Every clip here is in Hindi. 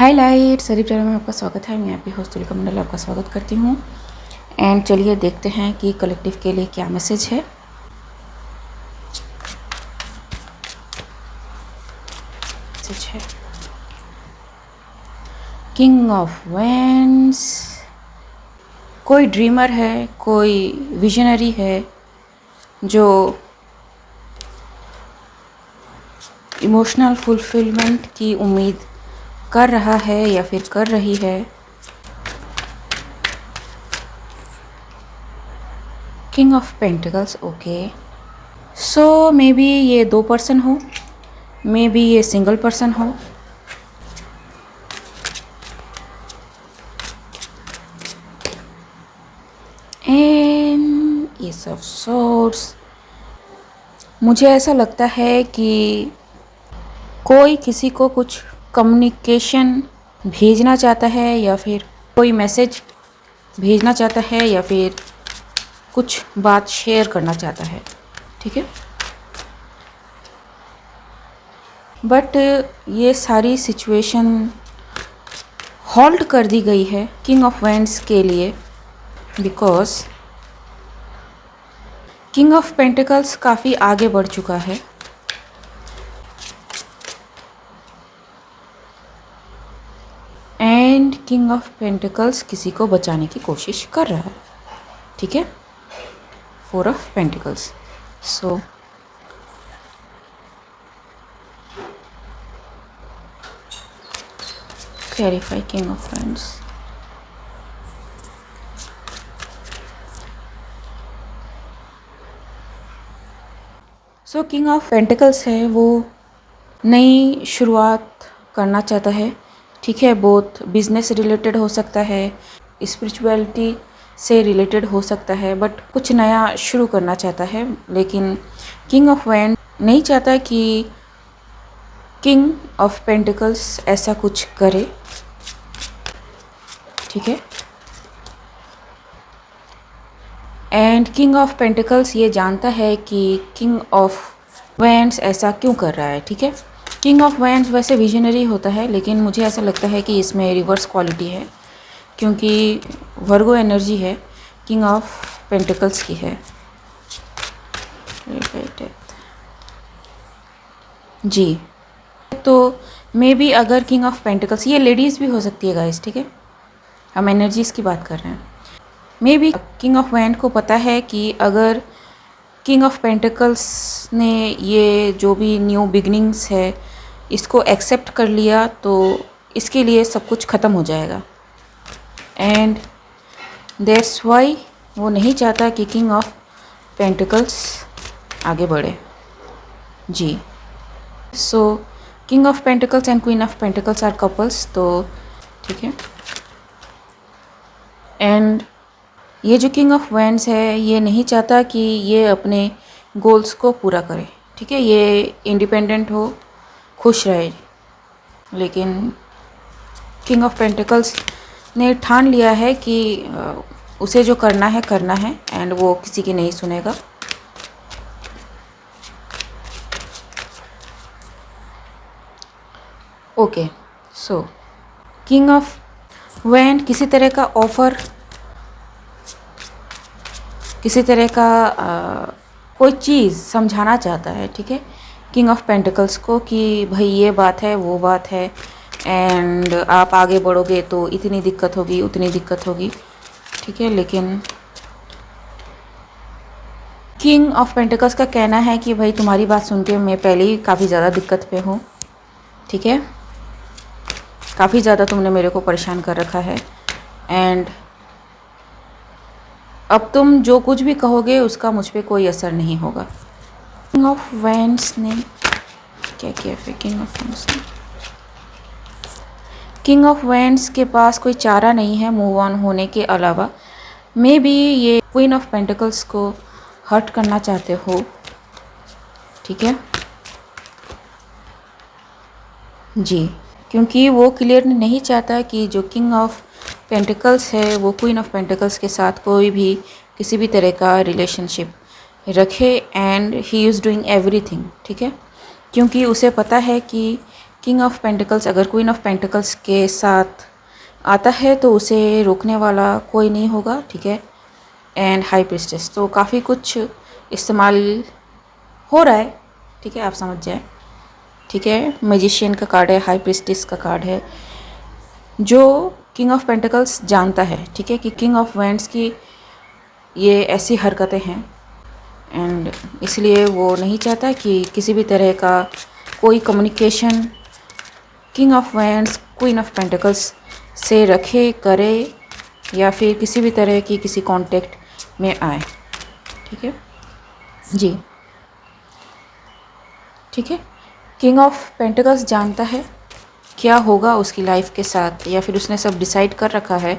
हाय लाइट सरी चैनल में आपका स्वागत है। मैं आपकी होस्ट तुलिका मंडल आपका स्वागत करती हूँ। एंड चलिए देखते हैं कि कलेक्टिव के लिए क्या मैसेज है। किंग ऑफ वैंड्स, कोई ड्रीमर है, कोई विजनरी है जो इमोशनल फुलफिलमेंट की उम्मीद कर रहा है या फिर कर रही है। King of pentacles, okay. So may be ये 2 पर्सन हो, मे बी ये सिंगल पर्सन हो। एंड एस ऑफ सोर्ड्स, मुझे ऐसा लगता है कि कोई किसी को कुछ कम्युनिकेशन भेजना चाहता है या फिर कोई मैसेज भेजना चाहता है या फिर कुछ बात शेयर करना चाहता है, ठीक है। बट ये सारी सिचुएशन होल्ड कर दी गई है किंग ऑफ वैंड्स के लिए, बिकॉज किंग ऑफ पेंटिकल्स काफ़ी आगे बढ़ चुका है। एंड किंग ऑफ पेंटिकल्स किसी को बचाने की कोशिश कर रहा है, ठीक है। 4 of pentacles, so clarify king of wands. So king of pentacles है, वो नई शुरुआत करना चाहता है, ठीक है। बहुत बिजनेस रिलेटेड हो सकता है, स्पिरिचुअलिटी से रिलेटेड हो सकता है, बट कुछ नया शुरू करना चाहता है। लेकिन किंग ऑफ वैंड नहीं चाहता कि किंग ऑफ पेंटिकल्स ऐसा कुछ करे, ठीक है। एंड किंग ऑफ पेंटिकल्स ये जानता है कि किंग ऑफ वैंड्स ऐसा क्यों कर रहा है, ठीक है। किंग ऑफ वैंड्स वैसे विजनरी होता है, लेकिन मुझे ऐसा लगता है कि इसमें रिवर्स क्वालिटी है, क्योंकि वर्गो एनर्जी है, किंग ऑफ पेंटिकल्स की है जी। तो मे बी अगर किंग ऑफ पेंटिकल्स, ये लेडीज़ भी हो सकती है गाइस, ठीक है, हम एनर्जीज़ की बात कर रहे हैं। May be king of wand को पता है कि अगर किंग ऑफ पेंटिकल्स ने ये जो भी न्यू बिगनिंग्स है इसको एक्सेप्ट कर लिया तो इसके लिए सब कुछ ख़त्म हो जाएगा। एंड दैट्स वाई वो नहीं चाहता कि किंग ऑफ पेंटिकल्स आगे बढ़े जी। So king of pentacles and queen of pentacles are couples, तो ठीक है। एंड ये जो किंग ऑफ वैंड्स है ये नहीं चाहता कि ये अपने गोल्स को पूरा करे, ठीक है। ये इंडिपेंडेंट हो, खुश रहे, लेकिन किंग ऑफ पेंटिकल्स ने ठान लिया है कि उसे जो करना है एंड वो किसी की नहीं सुनेगा। Okay, so king of wand किसी तरह का ऑफर, किसी तरह का कोई चीज़ समझाना चाहता है, ठीक है, किंग ऑफ पेंटिकल्स को कि भाई ये बात है, वो बात है, एंड आप आगे बढ़ोगे तो इतनी दिक्कत होगी, उतनी दिक्कत होगी, ठीक है। लेकिन किंग ऑफ पेंटिकल्स का कहना है कि भाई तुम्हारी बात सुन के मैं पहले ही काफ़ी ज़्यादा दिक्कत पे हूँ, ठीक है। काफ़ी ज़्यादा तुमने मेरे को परेशान कर रखा है, एंड अब तुम जो कुछ भी कहोगे उसका मुझ पे कोई असर नहीं होगा। किंग ऑफ वैंड्स ने क्या किया फिर? किंग ऑफ वैंड्स ने, किंग ऑफ वैंड्स के पास कोई चारा नहीं है मूव ऑन होने के अलावा। मे बी ये क्वीन ऑफ पेंटिकल्स को हर्ट करना चाहते हो, ठीक है जी, क्योंकि वो क्लियर नहीं चाहता कि जो किंग ऑफ पेंटिकल्स है वो क्वीन ऑफ पेंटिकल्स के साथ कोई भी किसी भी तरह का रिलेशनशिप रखे, and he is doing everything, ठीक है। क्योंकि उसे पता है कि किंग ऑफ पेंटिकल्स अगर क्वीन ऑफ पेंटिकल्स के साथ आता है तो उसे रोकने वाला कोई नहीं होगा, ठीक है। एंड हाई प्रीस्टेस, तो काफ़ी कुछ इस्तेमाल हो रहा है, ठीक है, आप समझ जाए, ठीक है। मैजिशियन का कार्ड है, हाई प्रीस्टेस का कार्ड है, जो किंग ऑफ पेंटिकल्स जानता है, ठीक है, कि किंग ऑफ वैंड्स की ये ऐसी हरकतें हैं एंड इसलिए वो नहीं चाहता कि किसी भी तरह का कोई communication king of wands queen of pentacles से रखे, करे या फिर किसी भी तरह की किसी कांटेक्ट में आए, ठीक है जी, ठीक है। किंग ऑफ पेंटिकल्स जानता है क्या होगा उसकी लाइफ के साथ, या फिर उसने सब डिसाइड कर रखा है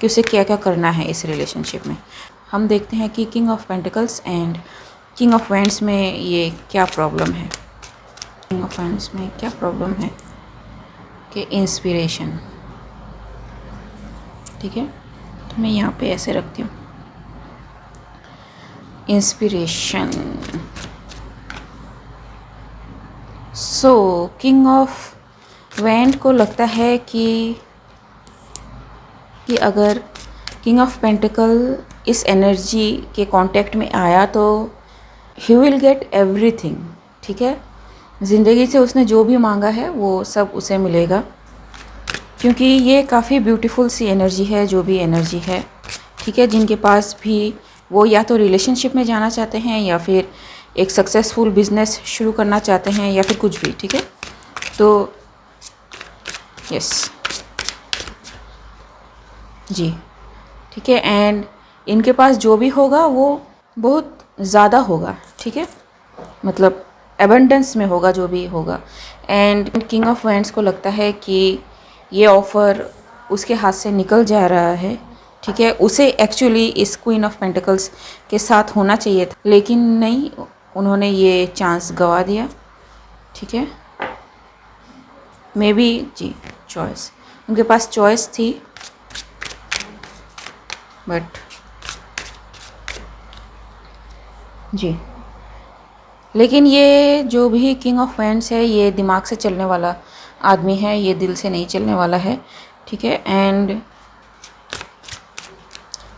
कि उसे क्या क्या करना है इस रिलेशनशिप में। हम देखते हैं कि king of pentacles and king of wands में ये क्या प्रॉब्लम है। किंग ऑफ वैंड्स में क्या प्रॉब्लम है कि इंस्पिरेशन, ठीक है, तो मैं यहाँ पे ऐसे रखती हूँ, inspiration. So king of wand को लगता है कि अगर किंग ऑफ पेंटिकल इस एनर्जी के कांटेक्ट में आया तो ही विल गेट एवरीथिंग, ठीक है। ज़िंदगी से उसने जो भी मांगा है वो सब उसे मिलेगा, क्योंकि ये काफ़ी ब्यूटीफुल सी एनर्जी है, जो भी एनर्जी है, ठीक है। जिनके पास भी वो या तो रिलेशनशिप में जाना चाहते हैं या फिर एक सक्सेसफुल बिजनेस शुरू करना चाहते हैं या फिर कुछ भी, ठीक है। तो यस जी, ठीक है। एंड इनके पास जो भी होगा वो बहुत ज़्यादा होगा, ठीक है, मतलब एबंडेंस में होगा जो भी होगा। एंड किंग ऑफ वैंड्स को लगता है कि ये ऑफ़र उसके हाथ से निकल जा रहा है, ठीक है। उसे एक्चुअली इस क्वीन ऑफ पेंटिकल्स के साथ होना चाहिए था, लेकिन नहीं, उन्होंने ये चांस गवा दिया, ठीक है। मे बी जी चॉइस, उनके पास चॉइस थी, बट जी, लेकिन ये जो भी किंग ऑफ वैंड्स है ये दिमाग से चलने वाला आदमी है, ये दिल से नहीं चलने वाला है, ठीक है। एंड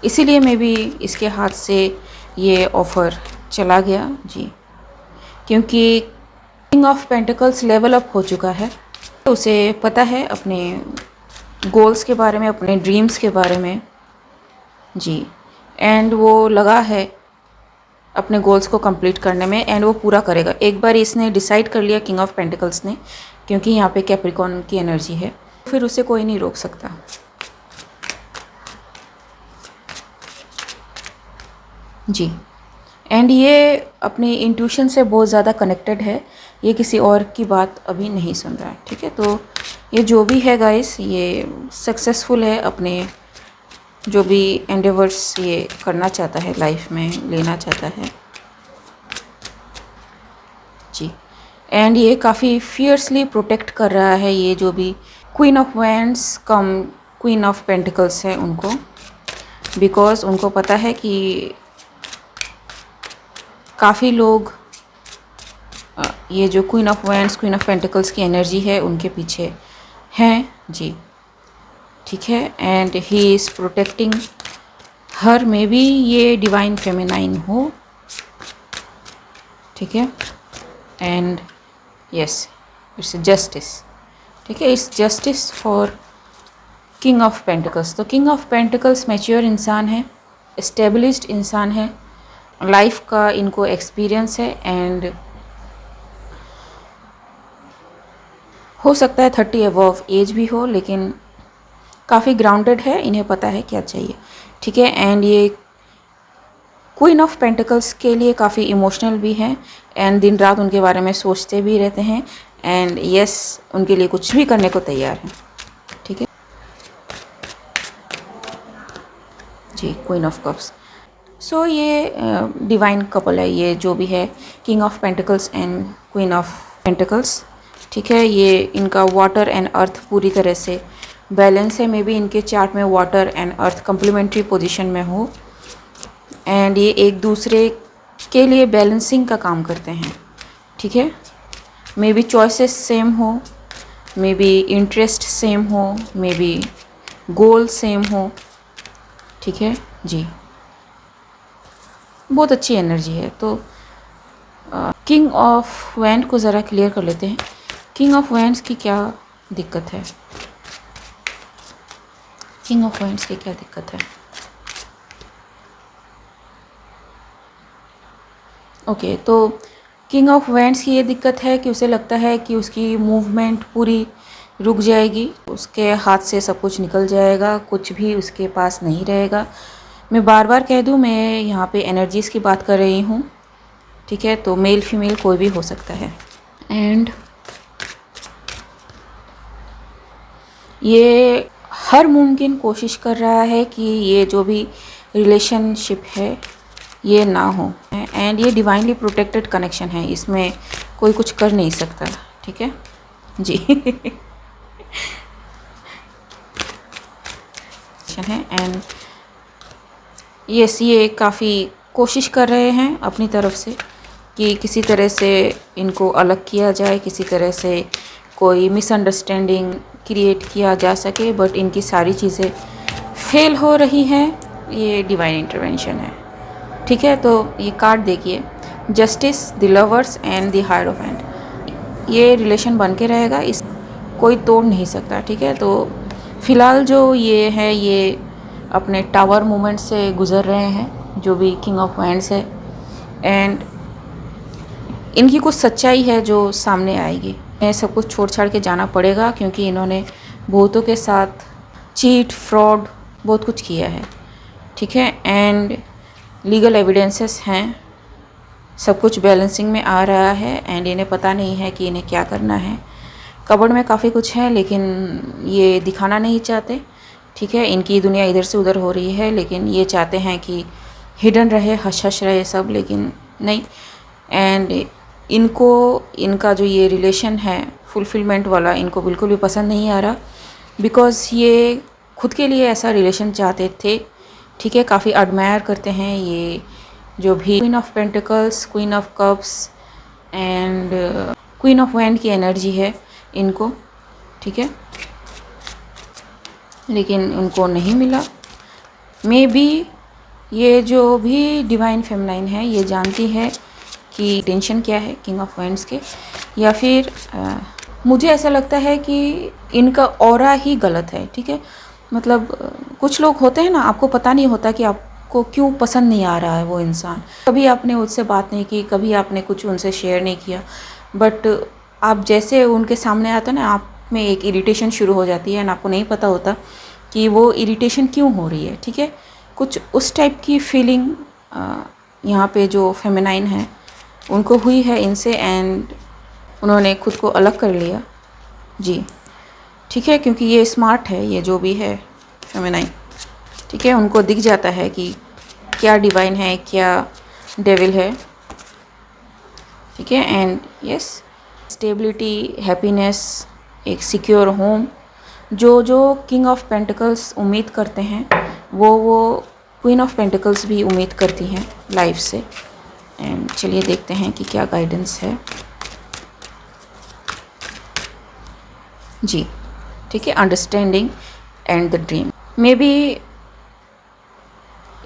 इसीलिए मे बी इसके हाथ से ये ऑफ़र चला गया जी, क्योंकि king of pentacles level up हो चुका है, उसे पता है अपने गोल्स के बारे में, अपने ड्रीम्स के बारे में जी। एंड वो लगा है अपने गोल्स को कंप्लीट करने में एंड वो पूरा करेगा। एक बार इसने डिसाइड कर लिया किंग ऑफ पेंटिकल्स ने, क्योंकि यहाँ पे कैप्रिकॉर्न की एनर्जी है, फिर उसे कोई नहीं रोक सकता जी। एंड ये अपनी इंट्यूशन से बहुत ज़्यादा कनेक्टेड है, ये किसी और की बात अभी नहीं सुन रहा है, ठीक है। तो ये जो भी है गाइस, ये सक्सेसफुल है, अपने जो भी एंडेवर्स ये करना चाहता है, लाइफ में लेना चाहता है जी। एंड ये काफ़ी फियर्सली प्रोटेक्ट कर रहा है ये जो भी queen of wands come queen of pentacles है उनको, बिकॉज उनको पता है कि काफ़ी लोग ये जो queen of wands queen of pentacles की एनर्जी है उनके पीछे हैं जी, ठीक है। And he is protecting her, may be ये डिवाइन फेमिनाइन हो, ठीक है। एंड यस, इट्स जस्टिस, ठीक है, it's justice for king of pentacles. तो किंग ऑफ पेंटिकल्स मैच्योर इंसान है, एस्टेब्लिश्ड इंसान है, लाइफ का इनको एक्सपीरियंस है एंड हो सकता है 30 अबव एज भी हो, लेकिन काफ़ी ग्राउंडेड है, इन्हें पता है क्या चाहिए, ठीक है। एंड ये क्वीन ऑफ पेंटिकल्स के लिए काफ़ी इमोशनल भी हैं एंड दिन रात उनके बारे में सोचते भी रहते हैं एंड यस, उनके लिए कुछ भी करने को तैयार हैं, ठीक है जी। क्वीन ऑफ कप्स, सो ये डिवाइन कपल है, ये जो भी है king of pentacles and queen of pentacles, ठीक है। ये इनका वाटर एंड अर्थ पूरी तरह से बैलेंस है, मे बी इनके चार्ट में water and earth complementary position में हो एंड ये एक दूसरे के लिए बैलेंसिंग का काम करते हैं, ठीक है। मे बी चॉइसेस सेम हो मे बी इंटरेस्ट सेम हो, मे बी गोल सेम हो, ठीक है जी। बहुत अच्छी एनर्जी है। तो किंग ऑफ वैंड को ज़रा क्लियर कर लेते हैं। किंग ऑफ वैंड्स की क्या दिक्कत है? किंग ऑफ वैंड्स की क्या दिक्कत है? ओके, तो किंग ऑफ वैंड्स की ये दिक्कत है कि उसे लगता है कि उसकी मूवमेंट पूरी रुक जाएगी, उसके हाथ से सब कुछ निकल जाएगा, कुछ भी उसके पास नहीं रहेगा। मैं बार बार कह दूं, मैं यहाँ पे एनर्जीज़ की बात कर रही हूँ, ठीक है। तो मेल फीमेल कोई भी हो सकता है। एंड ये हर मुमकिन कोशिश कर रहा है कि ये जो भी रिलेशनशिप है ये ना हो। एंड ये डिवाइनली प्रोटेक्टेड कनेक्शन है, इसमें कोई कुछ कर नहीं सकता, ठीक है जी। है एंड यस, ये काफ़ी कोशिश कर रहे हैं अपनी तरफ से कि किसी तरह से इनको अलग किया जाए, किसी तरह से कोई मिसअंडरस्टैंडिंग क्रिएट किया जा सके, बट इनकी सारी चीज़ें फेल हो रही हैं। ये डिवाइन इंटरवेंशन है, ठीक है। तो ये कार्ड देखिए, justice, the lovers and the hierophant. ये रिलेशन बन के रहेगा, इस कोई तोड़ नहीं सकता, ठीक है। तो फिलहाल जो ये है, ये अपने टावर मोमेंट से गुजर रहे हैं, जो भी किंग ऑफ वैंड्स है। एंड इनकी कुछ सच्चाई है जो सामने आएगी। इन्हें सब कुछ छोड़ छाड़ के जाना पड़ेगा, क्योंकि इन्होंने बहुतों के साथ चीट, फ्रॉड, बहुत कुछ किया है, ठीक है। एंड लीगल एविडेंसेस हैं, सब कुछ बैलेंसिंग में आ रहा है। एंड इन्हें पता नहीं है कि इन्हें क्या करना है। कबर्ड में काफ़ी कुछ है, लेकिन ये दिखाना नहीं चाहते, ठीक है। इनकी दुनिया इधर से उधर हो रही है, लेकिन ये चाहते हैं कि हिडन रहे, हश हश रहे सब, लेकिन नहीं। एंड इनको इनका जो ये रिलेशन है फुलफिलमेंट वाला, इनको बिल्कुल भी पसंद नहीं आ रहा, बिकॉज़ ये खुद के लिए ऐसा रिलेशन चाहते थे, ठीक है। काफ़ी एडमायर करते हैं ये जो भी queen of pentacles, queen of cups and queen of wand की एनर्जी है इनको, ठीक है। लेकिन उनको नहीं मिला। मे बी ये जो भी डिवाइन फेमिनाइन है, ये जानती है कि टेंशन क्या है किंग ऑफ वैंड्स के, या फिर मुझे ऐसा लगता है कि इनका ऑरा ही गलत है, ठीक है। मतलब कुछ लोग होते हैं ना, आपको पता नहीं होता कि आपको क्यों पसंद नहीं आ रहा है वो इंसान। कभी आपने उससे बात नहीं की, कभी आपने कुछ उनसे शेयर नहीं किया, बट आप जैसे उनके सामने आते ना, आप में एक इरिटेशन शुरू हो जाती है। एंड आपको नहीं पता होता कि वो इरिटेशन क्यों हो रही है, ठीक है। कुछ उस टाइप की फीलिंग यहाँ पे जो फेमिनाइन है उनको हुई है इनसे, एंड उन्होंने खुद को अलग कर लिया जी, ठीक है। क्योंकि ये स्मार्ट है, ये जो भी है फेमिनाइन, ठीक है। उनको दिख जाता है कि क्या डिवाइन है, क्या डेविल है, ठीक है। एंड यस, स्टेबिलिटी, हैप्पीनेस, एक सिक्योर होम, जो किंग ऑफ पेंटिकल्स उम्मीद करते हैं वो क्वीन ऑफ पेंटिकल्स भी उम्मीद करती हैं लाइफ से। एंड चलिए देखते हैं कि क्या गाइडेंस है जी, ठीक है। Understanding and the dream. May be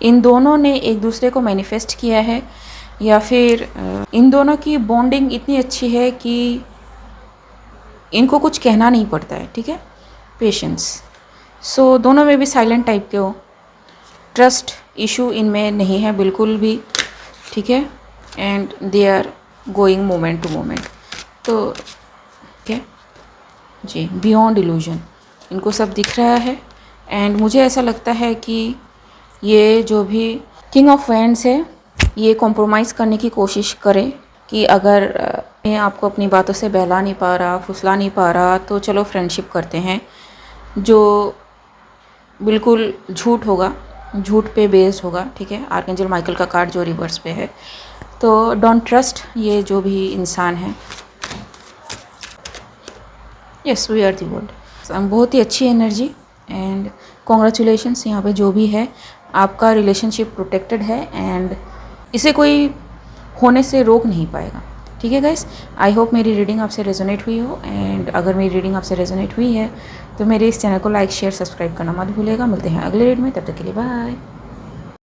in दोनों ने एक दूसरे को मैनिफेस्ट किया है, या फिर इन दोनों की बॉन्डिंग इतनी अच्छी है कि इनको कुछ कहना नहीं पड़ता है, ठीक है। पेशेंस। सो दोनों में भी साइलेंट टाइप के हो। ट्रस्ट इशू इनमें नहीं है बिल्कुल भी, ठीक है। And they are going moment to moment. तो ठीक है जी, बियॉन्ड इल्यूजन इनको सब दिख रहा है। एंड मुझे ऐसा लगता है कि ये जो भी किंग ऑफ वैंड्स है, ये कॉम्प्रोमाइज़ करने की कोशिश करे कि अगर मैं आपको अपनी बातों से बहला नहीं पा रहा, फुसला नहीं पा रहा, तो चलो फ्रेंडशिप करते हैं, जो बिल्कुल झूठ होगा, झूठ पे बेस्ड होगा, ठीक है। आर्कएंजल माइकल का कार्ड जो रिवर्स पे है। तो डोंट ट्रस्ट ये जो भी इंसान है। Yes, we are the world. बहुत ही अच्छी एनर्जी एंड कॉन्ग्रेचुलेशंस। यहाँ पे जो भी है, आपका रिलेशनशिप प्रोटेक्टेड है एंड इसे कोई होने से रोक नहीं पाएगा, ठीक है गाइस, आई होप मेरी रीडिंग आपसे रेजोनेट हुई हो, एंड अगर मेरी रीडिंग आपसे रेजोनेट हुई है तो मेरे इस चैनल को लाइक शेयर सब्सक्राइब करना मत भूलिएगा। मिलते हैं अगले रीड में, तब तक के लिए बाय।